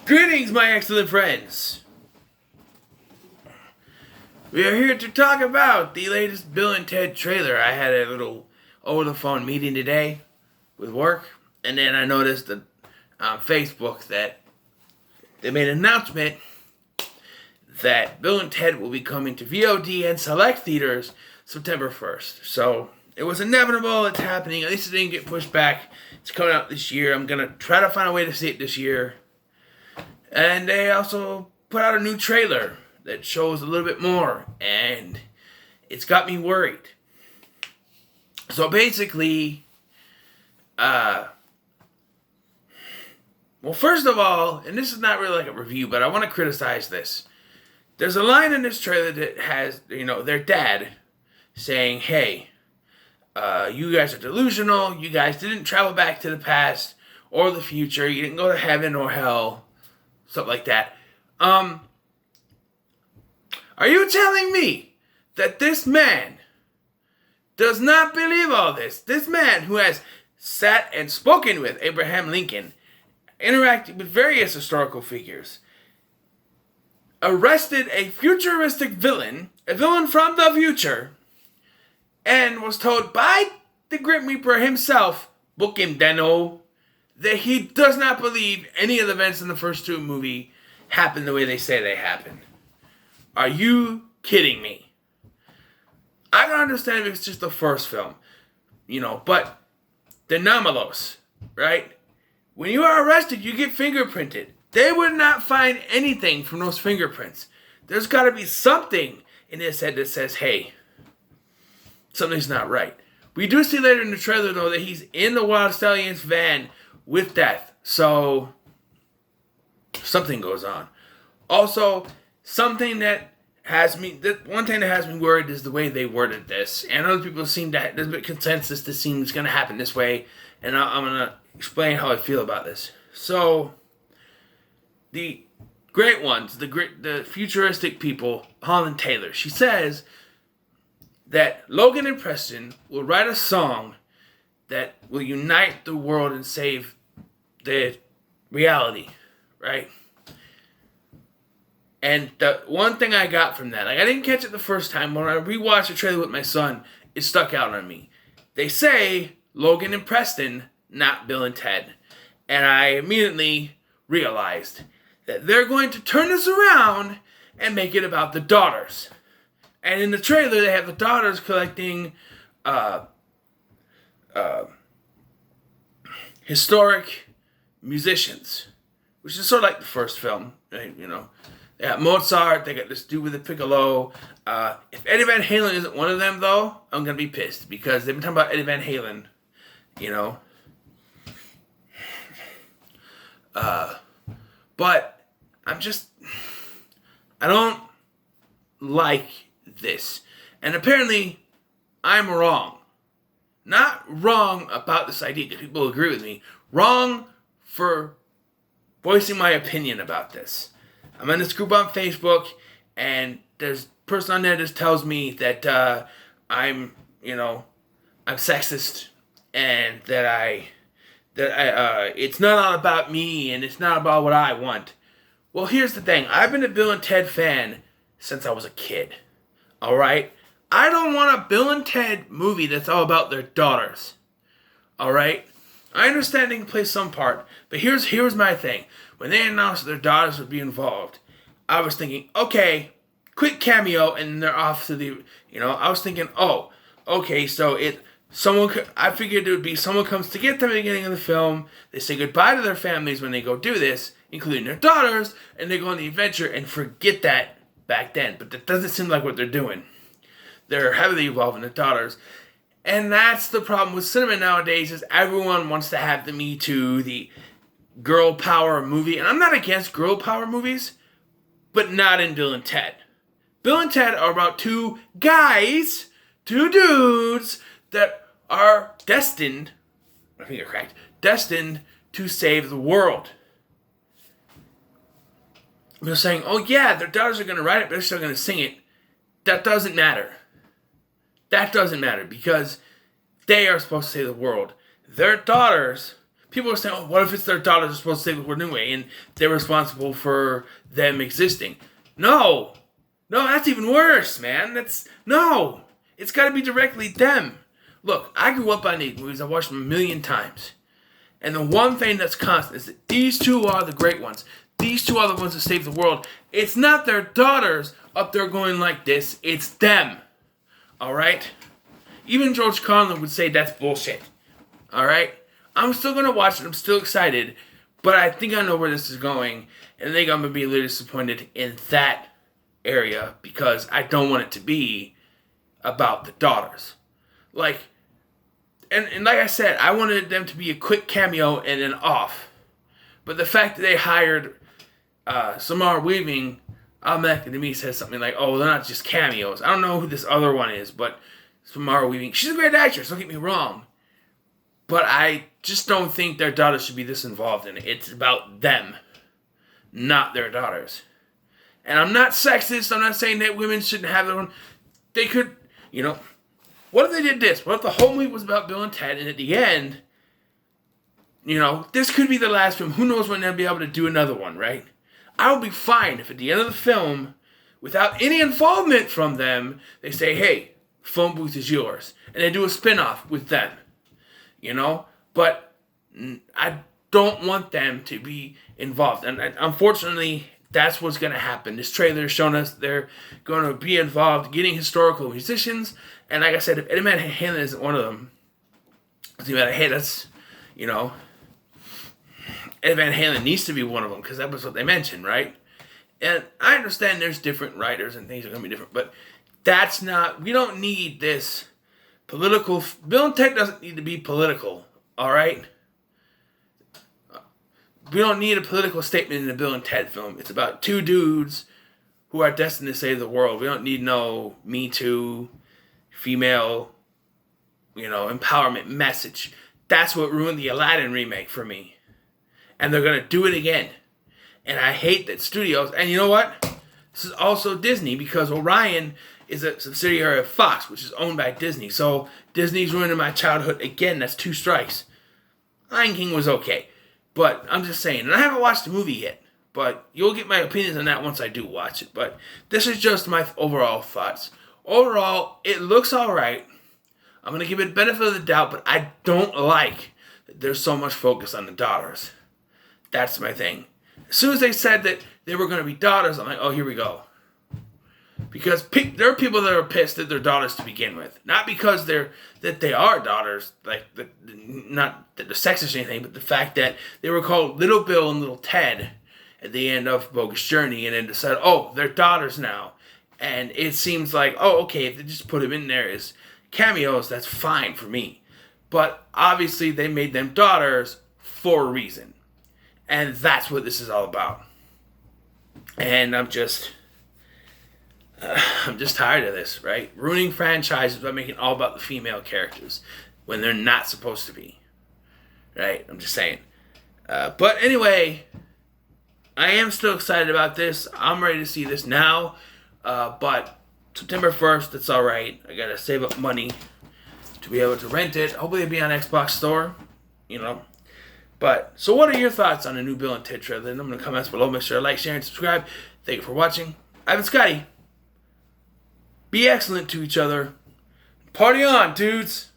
Greetings, my excellent friends. We are here to talk about the latest Bill and Ted trailer. I had a little over-the-phone meeting today with work, and then I noticed that on Facebook that they made an announcement that Bill and Ted will be coming to VOD and select theaters September 1st. So it was inevitable. It's happening. At least it didn't get pushed back. It's coming out this year. I'm going to try to find a way to see it this year. And they also put out a new trailer that shows a little bit more, and it's got me worried. So basically, well, first of all, and this is not really like a review, but I want to criticize this. There's a line in this trailer that has, their dad saying, hey, you guys are delusional, you guys didn't travel back to the past or the future, you didn't go to heaven or hell, stuff like that. Are you telling me that this man does not believe all this? This man who has sat and spoken with Abraham Lincoln, interacted with various historical figures, arrested a futuristic villain, a villain from the future, and was told by the Grim Reaper himself, book him, Dano, that he does not believe any of the events in the first two movies happened the way they say they happened. Are you kidding me? I can understand if it's just the first film, but the Nomalos, right? When you are arrested, you get fingerprinted. They would not find anything from those fingerprints. There's got to be something in his head that says, hey, something's not right. We do see later in the trailer, though, that he's in the Wild Stallions van with Death. So, something goes on. Also, something that one thing that has me worried is the way they worded this. And other people seem to, there's a bit of consensus this seems going to happen this way. And I'm going to explain how I feel about this. So, the great ones, the futuristic people, Holland Taylor, she says that Logan and Preston will write a song that will unite the world and save the reality, right? And the one thing I got from that, I didn't catch it the first time. When I rewatched the trailer with my son, it stuck out on me. They say Logan and Preston, not Bill and Ted. And I immediately realized that they're going to turn this around and make it about the daughters. And in the trailer, they have the daughters collecting historic musicians, which is sort of like the first film, right? They got Mozart, they got this dude with the piccolo. If Eddie Van Halen isn't one of them, though, I'm going to be pissed, because they've been talking about Eddie Van Halen, But I don't like this. And apparently, I'm wrong. Not wrong about this idea, because people agree with me. Wrong for voicing my opinion about this. I'm in this group on Facebook, and there's a person on there that tells me that I'm sexist, and that it's not all about me, and it's not about what I want. Well, here's the thing. I've been a Bill and Ted fan since I was a kid. All right? I don't want a Bill and Ted movie that's all about their daughters. All right? I understand they can play some part, but here's my thing. When they announced their daughters would be involved, I was thinking, okay, quick cameo, and they're off to the, I was thinking, oh, okay, so I figured it would be someone comes to get them at the beginning of the film, they say goodbye to their families when they go do this, including their daughters, and they go on the adventure and forget that back then. But that doesn't seem like what they're doing. They're heavily involved in their daughters. And that's the problem with cinema nowadays, is everyone wants to have the Me Too, the girl power movie. And I'm not against girl power movies, but not in Bill and Ted. Bill and Ted are about two dudes, that are destined to save the world. They're saying, oh yeah, their daughters are going to write it, but they're still going to sing it. That doesn't matter. That doesn't matter, because they are supposed to save the world. Their daughters people are saying, oh, what if it's their daughters are supposed to save the world anyway, and they're responsible for them existing? No, that's even worse, man. It's got to be directly them. Look, I grew up on these movies. I watched them a million times. And the one thing that's constant is that these two are the great ones. These two are the ones that save the world. It's not their daughters up there going like this. It's them. Alright? Even George Carlin would say that's bullshit. Alright? I'm still going to watch it. I'm still excited. But I think I know where this is going. And I think I'm going to be a little disappointed in that area. Because I don't want it to be about the daughters. Like, and like I said, I wanted them to be a quick cameo and then off. But the fact that they hired Samara Weaving automatically to me says something like, oh, they're not just cameos. I don't know who this other one is, but Samara Weaving, she's a great actress, don't get me wrong. But I just don't think their daughters should be this involved in it. It's about them, not their daughters. And I'm not sexist. I'm not saying that women shouldn't have their own. They could, what if they did this? What if the whole movie was about Bill and Ted, and at the end, this could be the last film. Who knows when they'll be able to do another one, right? I would be fine if at the end of the film, without any involvement from them, they say, hey, phone booth is yours. And they do a spin-off with them. But I don't want them to be involved. And unfortunately, that's what's going to happen. This trailer is showing us they're going to be involved getting historical musicians. And like I said, if Eddie Van Halen isn't one of them, hey, that's, Eddie Van Halen needs to be one of them because that was what they mentioned, right? And I understand there's different writers and things are going to be different, but we don't need this political. Bill and Ted doesn't need to be political, all right? We don't need a political statement in a Bill and Ted film. It's about two dudes who are destined to save the world. We don't need no Me Too, female, empowerment message. That's what ruined the Aladdin remake for me. And they're going to do it again. And I hate that studios, and you know what? This is also Disney because Orion is a subsidiary of Fox, which is owned by Disney. So Disney's ruining my childhood again. That's 2 strikes. Lion King was okay. But I'm just saying, and I haven't watched the movie yet, but you'll get my opinions on that once I do watch it. But this is just my overall thoughts. Overall, it looks alright. I'm going to give it benefit of the doubt, but I don't like that there's so much focus on the daughters. That's my thing. As soon as they said that they were going to be daughters, I'm like, oh, here we go. Because there are people that are pissed that they're daughters to begin with. Not because they are daughters, not that they're sexist or anything, but the fact that they were called Little Bill and Little Ted at the end of Bogus Journey, and then decided, oh, they're daughters now. And it seems like, oh, okay, if they just put them in there as cameos, that's fine for me. But obviously they made them daughters for a reason. And that's what this is all about. And I'm just tired of this, right? Ruining franchises by making it all about the female characters when they're not supposed to be. Right? I'm just saying. But anyway, I am still excited about this. I'm ready to see this now. But September 1st, it's alright. I gotta save up money to be able to rent it. Hopefully it'll be on Xbox Store. But, so what are your thoughts on the new Bill and Ted trailer? Then I'm going to comments below. Make sure to like, share, and subscribe. Thank you for watching. I've been Scotty. Be excellent to each other. Party on, dudes.